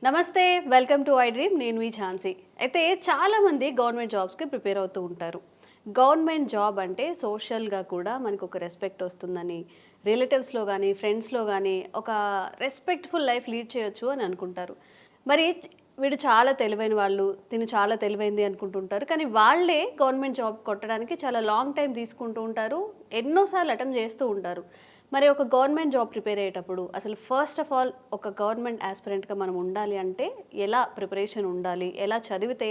నమస్తే, welcome to I dream. నేను మీ ఝాన్సీ. అయితే చాలామంది గవర్నమెంట్ జాబ్స్కి ప్రిపేర్ అవుతూ ఉంటారు. గవర్నమెంట్ జాబ్ అంటే సోషల్గా కూడా మనకు ఒక రెస్పెక్ట్ వస్తుందని, రిలేటివ్స్లో కానీ ఫ్రెండ్స్లో కానీ ఒక రెస్పెక్ట్ఫుల్ లైఫ్ లీడ్ చేయొచ్చు అని అనుకుంటారు. మరి వీడు చాలా తెలివైన వాళ్ళు, తిను చాలా తెలివైంది అనుకుంటుంటారు. కానీ వాళ్ళే గవర్నమెంట్ జాబ్ కొట్టడానికి చాలా లాంగ్ టైం తీసుకుంటూ ఉంటారు, ఎన్నోసార్లు అటెంప్ట్ చేస్తూ ఉంటారు. మరి ఒక గవర్నమెంట్ జాబ్ ప్రిపేర్ అయ్యేటప్పుడు అసలు ఫస్ట్ ఆఫ్ ఆల్ ఒక గవర్నమెంట్ ఆస్పిరెంట్గా మనం ఉండాలి అంటే ఎలా ప్రిపరేషన్ ఉండాలి, ఎలా చదివితే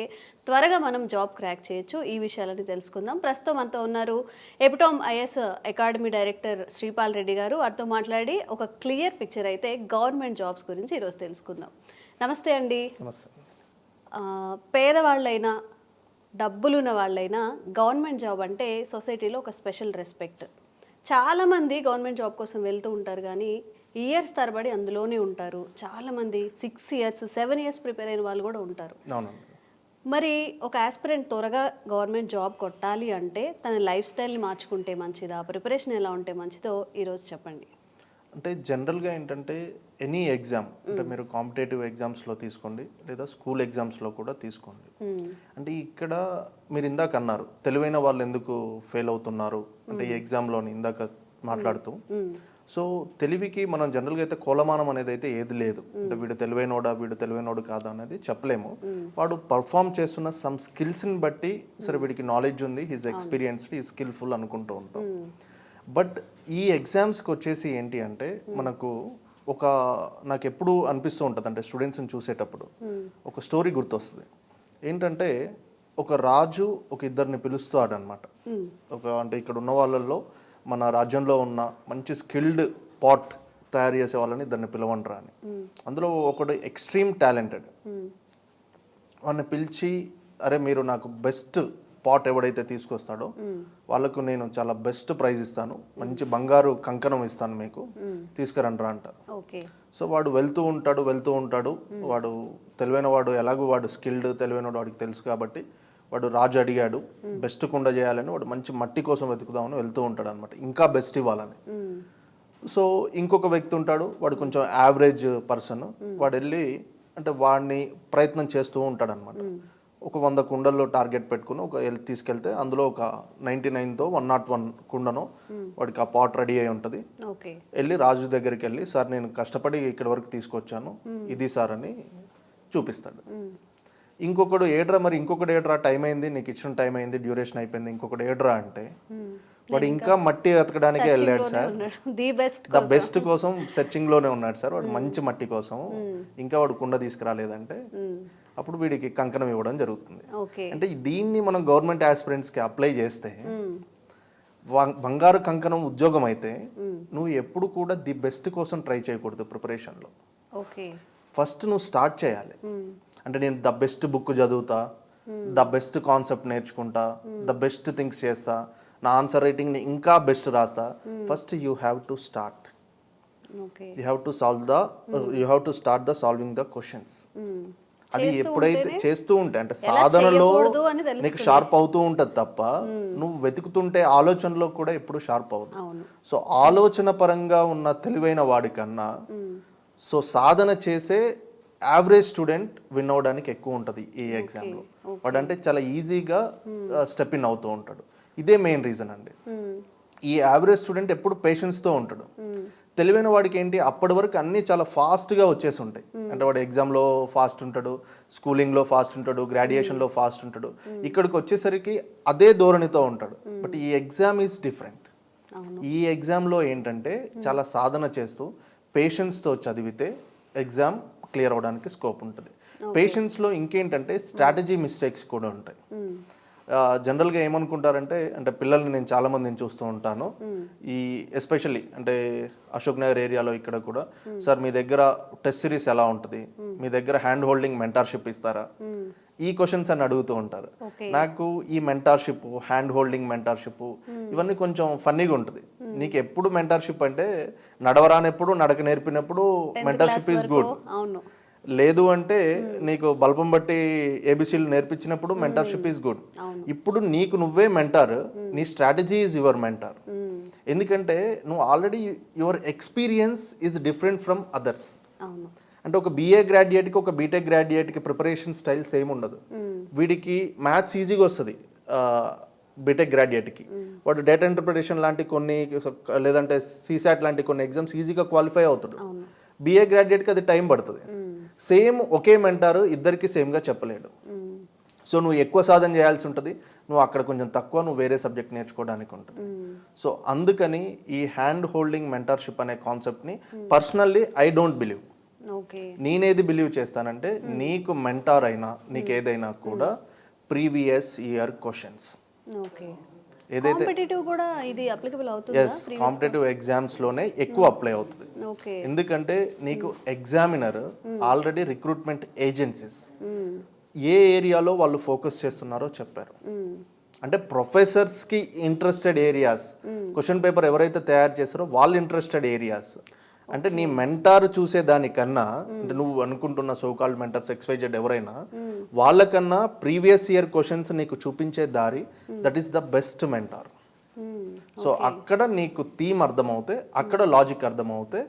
త్వరగా మనం జాబ్ క్రాక్ చేయొచ్చు, ఈ విషయాలని తెలుసుకుందాం. ప్రస్తుతం మనతో ఉన్నారు epitome IAS academy director Sripal Reddy గారు. వారితో మాట్లాడి ఒక క్లియర్ పిక్చర్ అయితే గవర్నమెంట్ జాబ్స్ గురించి ఈరోజు తెలుసుకుందాం. నమస్తే అండి. నమస్తే. పేదవాళ్ళైనా డబ్బులున్న వాళ్ళైనా గవర్నమెంట్ జాబ్ అంటే సొసైటీలో ఒక స్పెషల్ రెస్పెక్ట్. చాలామంది గవర్నమెంట్ జాబ్ కోసం వెళ్తూ ఉంటారు, కానీ ఇయర్స్ తరబడి అందులోనే ఉంటారు. చాలామంది 6 years 7 years ప్రిపేర్ అయిన వాళ్ళు కూడా ఉంటారు. మరి ఒక ఆస్పిరెంట్ త్వరగా గవర్నమెంట్ జాబ్ కొట్టాలి అంటే తన లైఫ్ స్టైల్ని మార్చుకుంటే మంచిదా, ప్రిపరేషన్ ఎలా ఉంటే మంచిదో ఈరోజు చెప్పండి. అంటే జనరల్గా ఏంటంటే ఎనీ ఎగ్జామ్ అంటే మీరు కాంపిటేటివ్ ఎగ్జామ్స్లో తీసుకోండి లేదా స్కూల్ ఎగ్జామ్స్లో కూడా తీసుకోండి. అంటే ఇక్కడ మీరు ఇందాక అన్నారు తెలివైన వాళ్ళు ఎందుకు ఫెయిల్ అవుతున్నారు అంటే ఈ ఎగ్జామ్లోని ఇందాక మాట్లాడుతూ. సో తెలివికి మనం జనరల్గా అయితే కొలమానం అనేది అయితే ఏది లేదు. అంటే వీడు తెలివైనోడు కాదా అనేది చెప్పలేము. వాడు పర్ఫామ్ చేస్తున్న సమ్ స్కిల్స్ని బట్టి సరే వీడికి నాలెడ్జ్ ఉంది, హిజ్ ఎక్స్పీరియన్స్డ్, ఈ స్కిల్ఫుల్ అనుకుంటూ ఉంటాం. బట్ ఈ ఎగ్జామ్స్కి వచ్చేసి ఏంటి అంటే మనకు నాకు ఎప్పుడు అనిపిస్తూ ఉంటుంది అంటే స్టూడెంట్స్ని చూసేటప్పుడు ఒక స్టోరీ గుర్తొస్తుంది. ఏంటంటే ఒక రాజు ఒక ఇద్దరిని పిలుస్తాడు అనమాట. అంటే ఇక్కడ ఉన్న వాళ్ళల్లో మన రాజ్యంలో ఉన్న మంచి స్కిల్డ్ పాట్ తయారు చేసే వాళ్ళని ఇద్దరిని పిలవండ్రా అని. అందులో ఒకడు ఎక్స్ట్రీమ్ టాలెంటెడ్. వాడిని పిలిచి అరే మీరు నాకు బెస్ట్ పాట్ ఎవడైతే తీసుకొస్తాడో వాళ్ళకు నేను చాలా బెస్ట్ ప్రైజ్ ఇస్తాను, మంచి బంగారు కంకణం ఇస్తాను, మీకు తీసుకురండ్రా అంటారు. సో వాడు వెళ్తూ ఉంటాడు. వాడు తెలివైన వాడు, ఎలాగో వాడు స్కిల్డ్ తెలివైన వాడికి తెలుసు కాబట్టి వాడు రాజు అడిగాడు బెస్ట్ కుండ చేయాలని, వాడు మంచి మట్టి కోసం వెతుకుదామని వెళ్తూ ఉంటాడు అనమాట, ఇంకా బెస్ట్ ఇవ్వాలని. సో ఇంకొక వ్యక్తి ఉంటాడు, వాడు కొంచెం యావరేజ్ పర్సన్. వాడు వెళ్ళి అంటే వాడిని ప్రయత్నం చేస్తూ ఉంటాడు అనమాట. ఒక 100 కుండల్లో టార్గెట్ పెట్టుకుని తీసుకెళ్తే అందులో ఒక 99తో 101 కుండను వాడికి ఆ పాట్ రెడీ అయి ఉంటుంది. వెళ్ళి రాజు దగ్గరికి వెళ్ళి సార్ నేను కష్టపడి ఇక్కడి వరకు తీసుకొచ్చాను, ఇది సార్ అని చూపిస్తాడు. ఇంకొకడు ఏడ్రా టైం అయింది, నీకు ఇచ్చిన టైం అయింది, డ్యూరేషన్ అయిపోయింది, ఇంకొకటి ఏడ్రా అంటే వాడు ఇంకా మట్టి వెతకడానికి వెళ్ళాడు సార్, ద బెస్ట్ కోసం సెర్చింగ్ లోనే ఉన్నాడు సార్, వాడు మంచి మట్టి కోసం, ఇంకా వాడు కుండ తీసుకురాలేదంటే అప్పుడు వీడికి కంకణం ఇవ్వడం జరుగుతుంది. అంటే దీన్ని మనం గవర్నమెంట్ ఆస్పిరెంట్స్కి అప్లై చేస్తే బంగారు కంకణం ఉద్యోగం అయితే నువ్వు ఎప్పుడు కూడా ది బెస్ట్ కోసం ట్రై చేయకూడదు. ప్రిపరేషన్లో ఫస్ట్ నువ్వు స్టార్ట్ చేయాలి. అంటే నేను ద బెస్ట్ బుక్ చదువుతా, ద బెస్ట్ కాన్సెప్ట్ నేర్చుకుంటా, ద బెస్ట్ థింగ్స్ చేస్తా, నా ఆన్సర్ రైటింగ్ని ఇంకా బెస్ట్ రాస్తా. First you have to start, you have to start the solving the questions. అది ఎప్పుడైతే చేస్తూ ఉంటే అంటే సాధనలో నీకు షార్ప్ అవుతూ ఉంటుంది తప్ప నువ్వు వెతుకుతుంటే ఆలోచనలో కూడా ఎప్పుడు షార్ప్ అవుతుంది. సో ఆలోచన పరంగా ఉన్న తెలివైన వాడికన్నా సో సాధన చేసే యావరేజ్ స్టూడెంట్ విన్ అవ్వడానికి ఎక్కువ ఉంటుంది ఈ ఎగ్జామ్లో. వాడంటే చాలా ఈజీగా స్టెప్ ఇన్ అవుతూ ఉంటాడు. ఇదే మెయిన్ రీజన్ అండి. ఈ యావరేజ్ స్టూడెంట్ ఎప్పుడు పేషెన్స్తో ఉంటాడు. తెలివైన వాడికి ఏంటి అప్పటి వరకు అన్నీ చాలా ఫాస్ట్గా వచ్చేసి ఉంటాయి. అంటే వాడు ఎగ్జామ్లో ఫాస్ట్ ఉంటాడు, స్కూలింగ్లో ఫాస్ట్ ఉంటాడు, గ్రాడ్యుయేషన్లో ఫాస్ట్ ఉంటాడు. ఇక్కడికి వచ్చేసరికి అదే ధోరణితో ఉంటాడు. బట్ ఈ ఎగ్జామ్ ఈజ్ డిఫరెంట్. ఈ ఎగ్జామ్లో ఏంటంటే చాలా సాధన చేస్తూ పేషెన్స్తో చదివితే ఎగ్జామ్ క్లియర్ అవ్వడానికి స్కోప్ ఉంటుంది. పేషెన్స్లో ఇంకేంటంటే స్ట్రాటజీ మిస్టేక్స్ కూడా ఉంటాయి. జనరల్గా ఏమనుకుంటారంటే అంటే పిల్లల్ని నేను చాలా మందిని చూస్తూ ఉంటాను, ఈ ఎస్పెషల్లీ అంటే అశోక్ నగర్ ఏరియాలో ఇక్కడ కూడా, సార్ మీ దగ్గర టెస్ట్ సిరీస్ ఎలా ఉంటుంది, మీ దగ్గర హ్యాండ్ హోల్డింగ్ మెంటార్షిప్ ఇస్తారా, ఈ క్వశ్చన్స్ అని అడుగుతూ ఉంటారు. నాకు ఈ మెంటార్షిప్, హ్యాండ్ హోల్డింగ్ మెంటార్షిప్ ఇవన్నీ కొంచెం ఫన్నీగా ఉంటుంది. నీకు ఎప్పుడు మెంటార్షిప్ అంటే నడవరానెప్పుడు నడక నేర్పినప్పుడు మెంటార్షిప్ ఈజ్ గుడ్, లేదు అంటే నీకు బల్బం బట్టి ఏబిసిలు నేర్పించినప్పుడు మెంటర్షిప్ ఈజ్ గుడ్. ఇప్పుడు నీకు నువ్వే మెంటర్, నీ స్ట్రాటజీ ఈజ్ యువర్ మెంటర్. ఎందుకంటే నువ్వు already your experience is different from others. అంటే ఒక బీఏ గ్రాడ్యుయేట్కి ఒక బీటెక్ గ్రాడ్యుయేట్కి ప్రిపరేషన్ స్టైల్ సేమ్ ఉండదు. వీడికి మ్యాథ్స్ ఈజీగా వస్తుంది బీటెక్ గ్రాడ్యుయేట్కి, వాడు డేటా ఇంటర్ప్రిటేషన్ లాంటి కొన్ని లేదంటే సీసాట్ లాంటి కొన్ని ఎగ్జామ్స్ ఈజీగా క్వాలిఫై అవుతాడు. బీఏ గ్రాడ్యుయేట్కి అది టైం పడుతుంది. సేమ్ ఒకే మెంటారు ఇద్దరికి సేమ్గా చెప్పలేడు. సో నువ్వు ఎక్కువ సాధన చేయాల్సి ఉంటుంది, నువ్వు అక్కడ కొంచెం తక్కువ నువ్వు వేరే సబ్జెక్ట్ నేర్చుకోవడానికి ఉంటుంది. సో అందుకని ఈ హ్యాండ్ హోల్డింగ్ మెంటర్షిప్ అనే కాన్సెప్ట్ని పర్సనల్లీ ఐ డోంట్ బిలీవ్. నేనేది బిలీవ్ చేస్తానంటే నీకు మెంటార్ అయినా నీకు ఏదైనా కూడా ప్రీవియస్ ఇయర్ క్వశ్చన్స్ ఏదైతే కాంపిటేటివ్ ఎగ్జామ్స్ లోనే ఎక్కువ అప్లై అవుతుంది. ఎందుకంటే నీకు ఎగ్జామినర్ ఆల్రెడీ రిక్రూట్మెంట్ ఏజెన్సీస్ ఏ ఏరియాలో వాళ్ళు ఫోకస్ చేస్తున్నారో చెప్పారు. అంటే ప్రొఫెసర్స్కి ఇంట్రెస్టెడ్ ఏరియాస్, క్వశ్చన్ పేపర్ ఎవరైతే తయారు చేస్తారో వాళ్ళు ఇంట్రెస్టెడ్ ఏరియాస్. అంటే నీ మెంటార్ చూసే దానికన్నా, అంటే నువ్వు అనుకుంటున్న సోకాల్డ్ మెంటర్స్ XYZ ఎవరైనా వాళ్ళకన్నా ప్రీవియస్ ఇయర్ క్వశ్చన్స్ నీకు చూపించే దారి, that is the best mentor. So అక్కడ నీకు థీమ్ అర్థమవుతే, అక్కడ లాజిక్ అర్థమవుతే,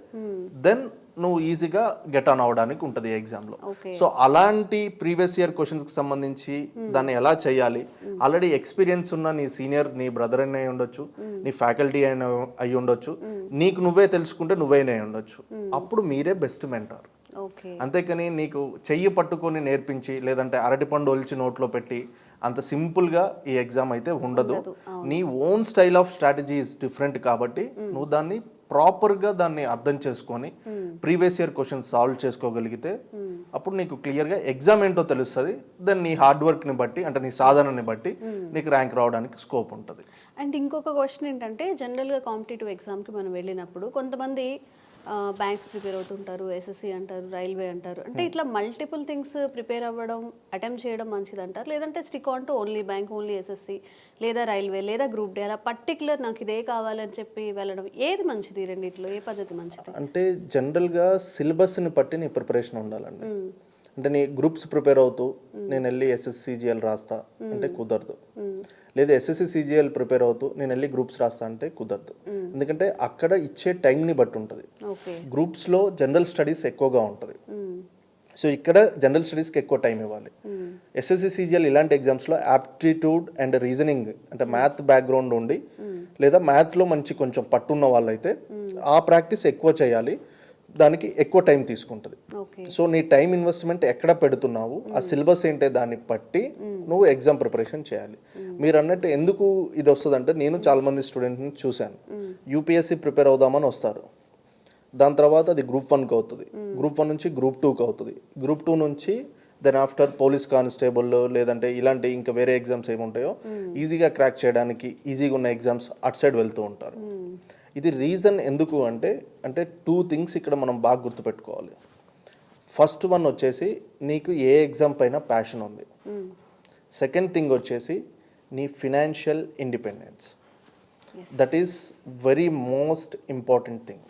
దెన్ నువ్వు ఈజీగా గెట్ ఆన్ అవ్వడానికి ఉంటుంది ఎగ్జామ్లో. సో అలాంటి ప్రీవియస్ ఇయర్ క్వశ్చన్స్కి సంబంధించి దాన్ని ఎలా చేయాలి, ఆల్రెడీ ఎక్స్పీరియన్స్ ఉన్న నీ సీనియర్, నీ బ్రదర్ అయినా ఉండొచ్చు, నీ ఫ్యాకల్టీ అయినా అయి ఉండొచ్చు, నీకు నువ్వే తెలుసుకుంటే నువ్వైనా ఉండొచ్చు. అప్పుడు మీరే బెస్ట్ మెంటార్. అంతేకాని నీకు చెయ్యి పట్టుకొని నేర్పించి లేదంటే అరటిపండు ఒలిచి నోట్లో పెట్టి అంత సింపుల్గా ఈ ఎగ్జామ్ అయితే ఉండదు. నీ own style of strategy is different కాబట్టి నువ్వు దాన్ని ప్రాపర్గా దాన్ని అర్థం చేసుకొని ప్రీవియస్ ఇయర్ క్వశ్చన్స్ సాల్వ్ చేసుకోగలిగితే అప్పుడు నీకు క్లియర్గా ఎగ్జామ్ ఏంటో తెలుస్తుంది. దెన్ నీ హార్డ్ వర్క్ని బట్టి, అంటే నీ సాధనని బట్టి నీకు ర్యాంక్ రావడానికి స్కోప్ ఉంటుంది. అండ్ ఇంకొక క్వశ్చన్ ఏంటంటే, జనరల్గా కాంపిటేటివ్ ఎగ్జామ్కి మనం వెళ్ళినప్పుడు కొంతమంది బ్యాంక్స్ ప్రిపేర్ అవుతుంటారు, SSC అంటారు, రైల్వే అంటారు. అంటే ఇట్లా మల్టిపుల్ థింగ్స్ ప్రిపేర్ అవ్వడం, అటెంప్ట్ చేయడం మంచిది అంటారు, లేదంటే stick on to only bank, only SSC, లేదా రైల్వే, లేదా గ్రూప్ డి, అలా పర్టికులర్ నాకు ఇదే కావాలని చెప్పి వెళ్ళడం ఏది మంచిది? రెండిట్లో ఏ పద్ధతి మంచిది? అంటే జనరల్గా సిలబస్ని బట్టి నీ ప్రిపరేషన్ ఉండాలండి. అంటే నీ గ్రూప్స్ ప్రిపేర్ అవుతూ నేను వెళ్ళి SSCGL రాస్తా అంటే కుదరదు. లేదా SSCGL ప్రిపేర్ అవుతూ నేను వెళ్ళి గ్రూప్స్ రాస్తా అంటే కుదరదు. ఎందుకంటే అక్కడ ఇచ్చే టైంని బట్టి ఉంటుంది. గ్రూప్స్లో జనరల్ స్టడీస్ ఎక్కువగా ఉంటుంది. సో ఇక్కడ జనరల్ స్టడీస్కి ఎక్కువ టైం ఇవ్వాలి. SSCGL ఇలాంటి ఎగ్జామ్స్లో యాప్టిట్యూడ్ అండ్ రీజనింగ్, అంటే మ్యాథ్ బ్యాక్గ్రౌండ్ ఉండి లేదా మ్యాథ్లో మంచి కొంచెం పట్టున్న వాళ్ళైతే ఆ ప్రాక్టీస్ ఎక్కువ చేయాలి. దానికి ఎక్కువ టైం తీసుకుంటుంది. సో నీ టైం ఇన్వెస్ట్మెంట్ ఎక్కడ పెడుతున్నావు, ఆ సిలబస్ ఏంటే దాన్ని బట్టి నువ్వు ఎగ్జామ్ ప్రిపరేషన్ చేయాలి. మీరు అన్నట్టు ఎందుకు ఇది వస్తుంది అంటే, నేను చాలా మంది స్టూడెంట్ని చూశాను. UPSC ప్రిపేర్ అవుదామని వస్తారు, దాని తర్వాత అది గ్రూప్ 1కి అవుతుంది, గ్రూప్ 1 నుంచి గ్రూప్ 2కి అవుతుంది, గ్రూప్ 2 నుంచి దెన్ ఆఫ్టర్ పోలీస్ కానిస్టేబుల్ లేదంటే ఇలాంటి ఇంకా వేరే ఎగ్జామ్స్ ఏముంటాయో ఈజీగా క్రాక్ చేయడానికి ఈజీగా ఉన్న ఎగ్జామ్స్ అటు సైడ్ వెళ్తూ ఉంటారు. ఇది రీజన్ ఎందుకు అంటే 2 థింగ్స్ ఇక్కడ మనం బాగా గుర్తుపెట్టుకోవాలి. ఫస్ట్ వన్ వచ్చేసి నీకు ఏ ఎగ్జామ్ పైన ప్యాషన్ ఉంది. సెకండ్ థింగ్ వచ్చేసి నీ financial independence. That is very most important thing.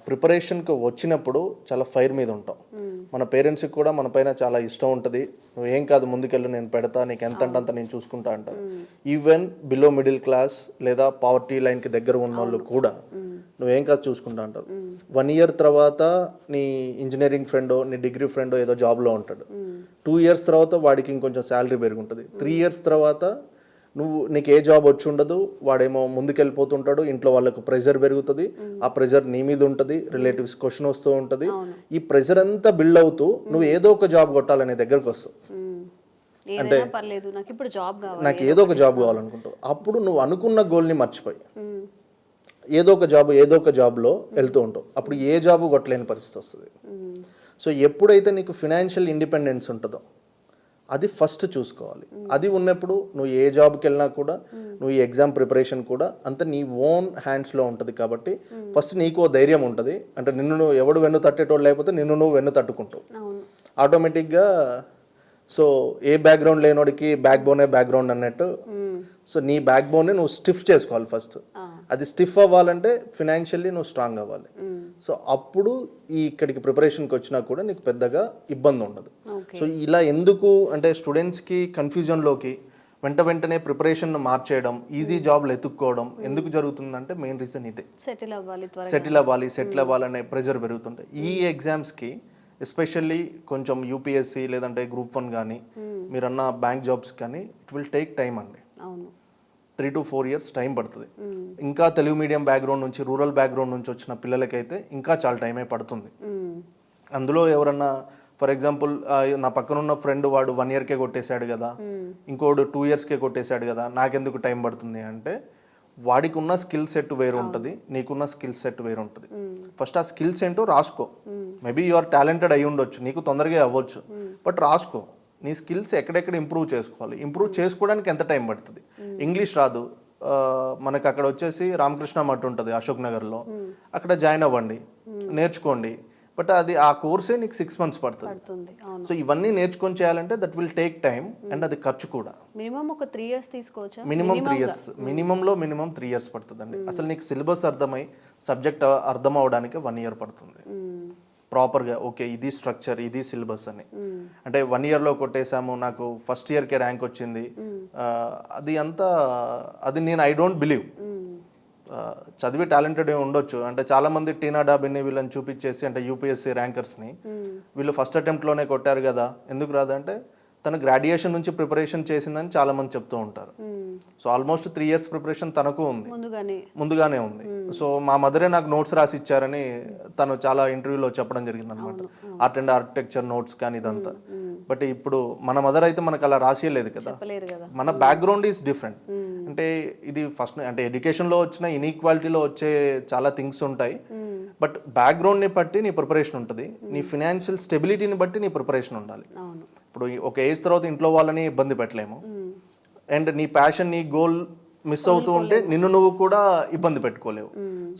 ప్రిపరేషన్కి వచ్చినప్పుడు చాలా ఫైర్ మీద ఉంటాం. మన పేరెంట్స్కి కూడా మన పైన చాలా ఇష్టం ఉంటుంది. నువ్వు ఏం కాదు ముందుకెళ్ళు, నేను పెడతా, నీకు ఎంత అంటే అంత నేను చూసుకుంటా అంటారు. ఈవెన్ బిలో మిడిల్ క్లాస్ లేదా పావర్టీ లైన్కి దగ్గర ఉన్న వాళ్ళు కూడా నువ్వేం కాదు చూసుకుంటా అంటారు. 1 year తర్వాత నీ ఇంజనీరింగ్ ఫ్రెండో నీ డిగ్రీ ఫ్రెండో ఏదో జాబ్లో ఉంటాడు. 2 years తర్వాత వాడికి ఇంకొంచెం శాలరీ పెరుగుంటుంది. 3 years తర్వాత నీకు ఏ జాబ్ వచ్చి ఉండదు, వాడేమో ముందుకెళ్ళిపోతుంటాడు, ఇంట్లో వాళ్ళకు ప్రెషర్ పెరుగుతుంది, ఆ ప్రెషర్ నీ మీద ఉంటుంది, రిలేటివ్స్ క్వశ్చన్ వస్తూ ఉంటుంది. ఈ ప్రెషర్ అంతా బిల్డ్ అవుతూ నువ్వు ఏదో ఒక జాబ్ కొట్టాలనే దగ్గరకు వస్తావు. అంటే నాకు ఏదో ఒక జాబ్ కావాలనుకుంటావు. అప్పుడు నువ్వు అనుకున్న గోల్ని మర్చిపోయి ఏదో ఒక జాబ్లో వెళ్తూ ఉంటావు. అప్పుడు ఏ జాబ్ కొట్టలేని పరిస్థితి వస్తుంది. సో ఎప్పుడైతే నీకు ఫినాన్షియల్ ఇండిపెండెన్స్ ఉంటుందో అది ఫస్ట్ చూసుకోవాలి. అది ఉన్నప్పుడు నువ్వు ఏ జాబ్కి వెళ్ళినా కూడా నువ్వు ఈ ఎగ్జామ్ ప్రిపరేషన్ కూడా అంత నీ ఓన్ హ్యాండ్స్లో ఉంటుంది. కాబట్టి ఫస్ట్ నీకు ధైర్యం ఉంటుంది. అంటే నిన్ను నువ్వు ఎవడు వెన్ను తట్టేటోడు లేకపోతే నిన్ను నువ్వు వెన్ను తట్టుకుంటావు ఆటోమేటిక్గా. సో ఏ బ్యాక్గ్రౌండ్ లేనోడికి బ్యాక్గ్రౌండ్ అన్నట్టు. సో నీ బ్యాక్బోన్ని నువ్వు స్టిఫ్ చేసుకోవాలి ఫస్ట్. అది స్టిఫ్ అవ్వాలంటే ఫినాన్షియల్లీ నువ్వు స్ట్రాంగ్ అవ్వాలి. సో అప్పుడు ఇక్కడికి ప్రిపరేషన్కి వచ్చినా కూడా నీకు పెద్దగా ఇబ్బంది ఉండదు. సో ఇలా ఎందుకు అంటే స్టూడెంట్స్కి కన్ఫ్యూజన్లోకి వెంటనే ప్రిపరేషన్ మార్చేయడం, ఈజీ జాబ్లు ఎత్తుక్కోవడం ఎందుకు జరుగుతుందంటే మెయిన్ రీజన్ ఇదే. సెటిల్ అవ్వాలి త్వరగా. సెటిల్ అవ్వాలనే ప్రెషర్ పెరుగుతుంటాయి. ఈ ఎగ్జామ్స్కి ఎస్పెషల్లీ కొంచెం యూపీఎస్సి లేదంటే గ్రూప్ 1 కానీ మీరన్న బ్యాంక్ జాబ్స్ కానీ ఇట్ విల్ టేక్ టైం అండి. అవును. 3 to 4 years టైం పడుతుంది. ఇంకా తెలుగు మీడియం బ్యాక్గ్రౌండ్ నుంచి రూరల్ బ్యాక్గ్రౌండ్ నుంచి వచ్చిన పిల్లలకైతే ఇంకా చాలా టైమే పడుతుంది. అందులో ఎవరన్నా ఫర్ ఎగ్జాంపుల్ నా పక్కన ఉన్న ఫ్రెండ్ వాడు 1 yearకే కొట్టేశాడు కదా, ఇంకోడు 2 yearsకే కొట్టేశాడు కదా, నాకెందుకు టైం పడుతుంది అంటే వాడికి ఉన్న స్కిల్ సెట్ వేరు ఉంటుంది, నీకున్న స్కిల్ సెట్ వేరు ఉంటుంది. ఫస్ట్ ఆ స్కిల్స్ ఏంటో రాసుకో. మేబీ యు ఆర్ టాలెంటెడ్ అయి ఉండొచ్చు, నీకు తొందరగా అవ్వచ్చు, బట్ రాసుకో నీ స్కిల్స్ ఎక్కడెక్కడ ఇంప్రూవ్ చేసుకోవాలి. ఇంప్రూవ్ చేసుకోవడానికి ఎంత టైం పడుతుంది. ఇంగ్లీష్ రాదు, మనకు అక్కడ వచ్చేసి రామకృష్ణ మఠ్ ఉంటుంది అశోక్ నగర్లో, అక్కడ జాయిన్ అవ్వండి, నేర్చుకోండి. బట్ అది ఆ కోర్సే నీకు 6 months పడుతుంది. సో ఇవన్నీ నేర్చుకొని చేయాలంటే that will take time and అది ఖర్చు కూడా. మినిమం ఒక 3 years తీసుకోవచ్చా? మినిమం 3 years, మినిమం 3 years పడుతుందండి. అసలు నీకు సిలబస్ అర్థమై సబ్జెక్ట్ అర్థం అవడానికి 1 year పడుతుంది ప్రాపర్గా. ఓకే ఇది స్ట్రక్చర్, ఇది సిలబస్ అని. అంటే 1 yearలో కొట్టేశాము, నాకు ఫస్ట్ ఇయర్కే ర్యాంక్ వచ్చింది, అది అంతా అది నేను ఐ డోంట్ బిలీవ్. చదివి టాలెంటెడ్ ఉండొచ్చు, అంటే చాలా మంది టీనా డాబిని వీళ్ళని చూపించేసి అంటే యూపీఎస్సీ ర్యాంకర్స్ని వీళ్ళు ఫస్ట్ అటెంప్ట్లోనే కొట్టారు కదా, ఎందుకు రాదంటే తను గ్రాడ్యుయేషన్ నుంచి ప్రిపరేషన్ చేసిందని చాలా మంది చెప్తూ ఉంటారు. సో ఆల్మోస్ట్ 3 years ప్రిపరేషన్ తనకు ఉంది, ముందుగానే ఉంది. సో మా మదరే నాకు నోట్స్ రాసి ఇచ్చారని తను చాలా ఇంటర్వ్యూలో చెప్పడం జరిగింది అనమాట. ఆర్ట్ అండ్ ఆర్కిటెక్చర్ నోట్స్ కానీ ఇదంతా. బట్ ఇప్పుడు మన మదర్ అయితే మనకు అలా రాసియలేదు కదా, మన బ్యాక్గ్రౌండ్ ఈస్ డిఫరెంట్. అంటే ఇది ఫస్ట్ అంటే ఎడ్యుకేషన్లో వచ్చిన ఇన్ఈక్వాలిటీలో వచ్చే చాలా థింగ్స్ ఉంటాయి, బట్ బ్యాక్గ్రౌండ్ని బట్టి నీ ప్రిపరేషన్ ఉంటుంది, నీ ఫినాన్షియల్ స్టెబిలిటీని బట్టి నీ ప్రిపరేషన్ ఉండాలి. ఇప్పుడు ఒక ఏజ్ తర్వాత ఇంట్లో వాళ్ళని ఇబ్బంది పెట్టలేము, అండ్ నీ ప్యాషన్ నీ గోల్ మిస్ అవుతూ ఉంటే నిన్ను నువ్వు కూడా ఇబ్బంది పెట్టుకోలేవు.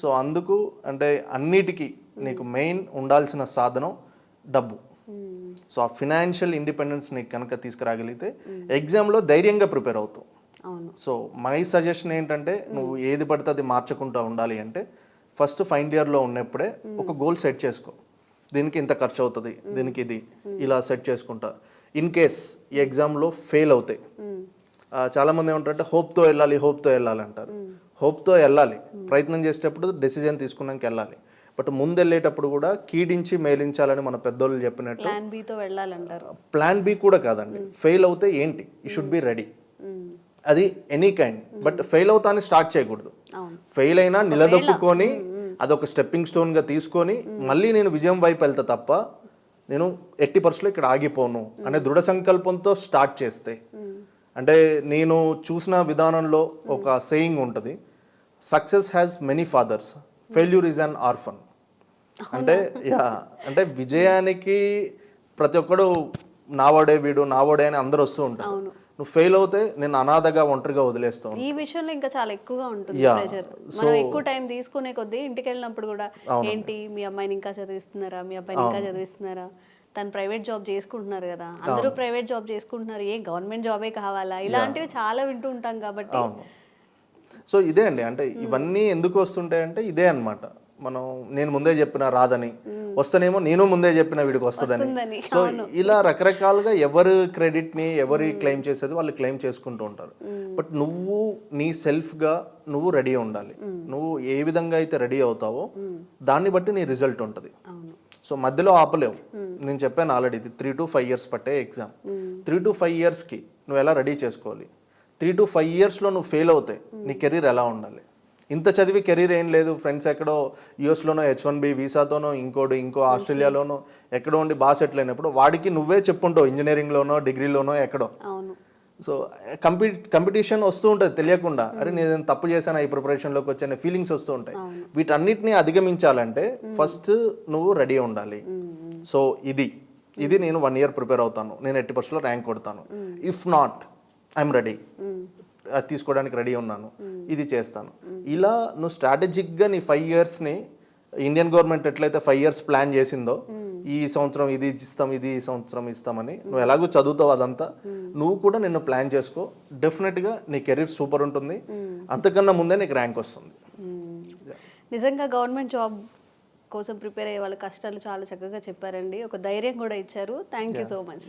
సో అందుకు అంటే అన్నిటికీ నీకు మెయిన్ ఉండాల్సిన సాధనం డబ్బు. సో ఆ ఫినాన్షియల్ ఇండిపెండెన్స్ నీకు కనుక తీసుకురాగలిగితే ఎగ్జామ్లో ధైర్యంగా ప్రిపేర్ అవుతావు. సో మై సజెషన్ ఏంటంటే నువ్వు ఏది పడితే అది మార్చకుండా ఉండాలి అంటే ఫస్ట్ ఫైనల్ ఇయర్లో ఉన్నప్పుడే ఒక గోల్ సెట్ చేసుకో. దీనికి ఇంత ఖర్చు అవుతుంది, దీనికి ఇది ఇలా సెట్ చేసుకుంటా. ఇన్ కేస్ ఈ ఎగ్జామ్లో ఫెయిల్ అవుతాయి, చాలామంది ఏమంటారంటే హోప్తో వెళ్ళాలి అంటారు. హోప్తో వెళ్ళాలి, ప్రయత్నం చేసేటప్పుడు డెసిజన్ తీసుకున్నాక వెళ్ళాలి. బట్ ముందు వెళ్ళేటప్పుడు కూడా కీడించి మేలించాలని మన పెద్దోళ్ళు చెప్పినట్టు ప్లాన్ బి కూడా కాదండి. ఫెయిల్ అవుతే ఏంటి, యూ షుడ్ బి రెడీ. అది ఎనీ కైండ్, బట్ ఫెయిల్ అవుతానే స్టార్ట్ చేయకూడదు. ఫెయిల్ అయినా నిలదొక్కుని అదొక స్టెప్పింగ్ స్టోన్గా తీసుకొని మళ్ళీ నేను విజయం వైపు వెళ్తా తప్ప నేను 80% ఇక్కడ ఆగిపోను అనే దృఢ సంకల్పంతో స్టార్ట్ చేస్తే. అంటే నేను చూసిన విధానంలో ఒక సేయింగ్ ఉంటుంది, success has many fathers, failure is an orphan. అంటే విజయానికి ప్రతి ఒక్కడు నావాడే అని అందరూ వస్తూ ఉంటారు. నువ్వు ఫెయిల్ అవుతే నేను అనాథగా ఒంటరిగా వదిలేస్తాను. ఈ విషయంలో ఇంకా చాలా ఎక్కువగా ఉంటుంది ప్రెషర్. మనం ఎక్కువ టైం తీసుకునే కొద్దీ ఇంటికి వెళ్ళినప్పుడు కూడా ఏంటి మీ అమ్మాయిని ఇంకా చదివిస్తున్నారా, మీ అబ్బాయిని ఇంకా చదివిస్తున్నారా, తను ప్రైవేట్ జాబ్ చేసుకుంటున్నారు కదా, అందరూ ప్రైవేట్ జాబ్ చేసుకుంటున్నారు, ఏ గవర్నమెంట్ జాబే కావాలా, ఇలాంటివి చాలా వింటూ ఉంటాం కాబట్టి. సో ఇదే అండి, అంటే ఇవన్నీ ఎందుకు వస్తుంటాయంటే ఇదే అన్నమాట. నేను ముందే చెప్పిన రాదని, వస్తేనేమో నేను ముందే చెప్పిన వీడికి వస్తుందని. సో ఇలా రకరకాలుగా ఎవరు క్రెడిట్ని ఎవరు క్లెయిమ్ చేసేది వాళ్ళు క్లెయిమ్ చేసుకుంటూ ఉంటారు. బట్ నువ్వు నీ సెల్ఫ్గా నువ్వు రెడీ ఉండాలి. నువ్వు ఏ విధంగా అయితే రెడీ అవుతావో దాన్ని బట్టి నీ రిజల్ట్ ఉంటుంది. సో మధ్యలో ఆపలేవు. నేను చెప్పాను ఆల్రెడీ, ఇది 3 to 5 years పట్టే ఎగ్జామ్. 3 to 5 yearsకి నువ్వు ఎలా రెడీ చేసుకోవాలి, 3 to 5 yearsలో నువ్వు ఫెయిల్ అవుతే నీ కెరీర్ ఎలా ఉండాలి. ఇంత చదివి కెరీర్ ఏం లేదు, ఫ్రెండ్స్ ఎక్కడో యూఎస్లోనో H1B వీసాతోనో ఇంకో ఆస్ట్రేలియాలోనో ఎక్కడో ఉండి బాగా సెటిల్ అయినప్పుడు వాడికి నువ్వే చెప్పుంటావు ఇంజనీరింగ్లోనో డిగ్రీలోనో ఎక్కడో. సో కంపిటీషన్ వస్తూ ఉంటుంది తెలియకుండా, అరే నేను తప్పు చేశాను ఈ ప్రిపరేషన్లోకి వచ్చే ఫీలింగ్స్ వస్తూ ఉంటాయి. వీటన్నిటిని అధిగమించాలంటే ఫస్ట్ నువ్వు రెడీ ఉండాలి. సో ఇది నేను 1 year ప్రిపేర్ అవుతాను, నేను 80% ర్యాంక్ కొడతాను. ఇఫ్ నాట్ ఐఎమ్ రెడీ, అది తీసుకోవడానికి రెడీ ఉన్నాను, ఇది చేస్తాను. ఇలా నువ్వు స్ట్రాటజిక్గా నీ 5 yearsని ఇండియన్ గవర్నమెంట్ ఎట్లయితే 5 years ప్లాన్ చేసిందో, ఈ సంవత్సరం ఇది ఇస్తాం, ఇది ఈ సంవత్సరం ఇస్తామని, నువ్వు ఎలాగో చదువుతావు అదంతా, నువ్వు కూడా నిన్ను ప్లాన్ చేసుకో. డెఫినెట్గా నీ కెరీర్ సూపర్ ఉంటుంది, అంతకన్నా ముందే నీకు ర్యాంక్ వస్తుంది. నిజంగా గవర్నమెంట్ జాబ్ కోసం ప్రిపేర్ అయ్యే వాళ్ళ కష్టాలు చాలా చక్కగా చెప్పారండి, ఒక ధైర్యం కూడా ఇచ్చారు. Thank you so much.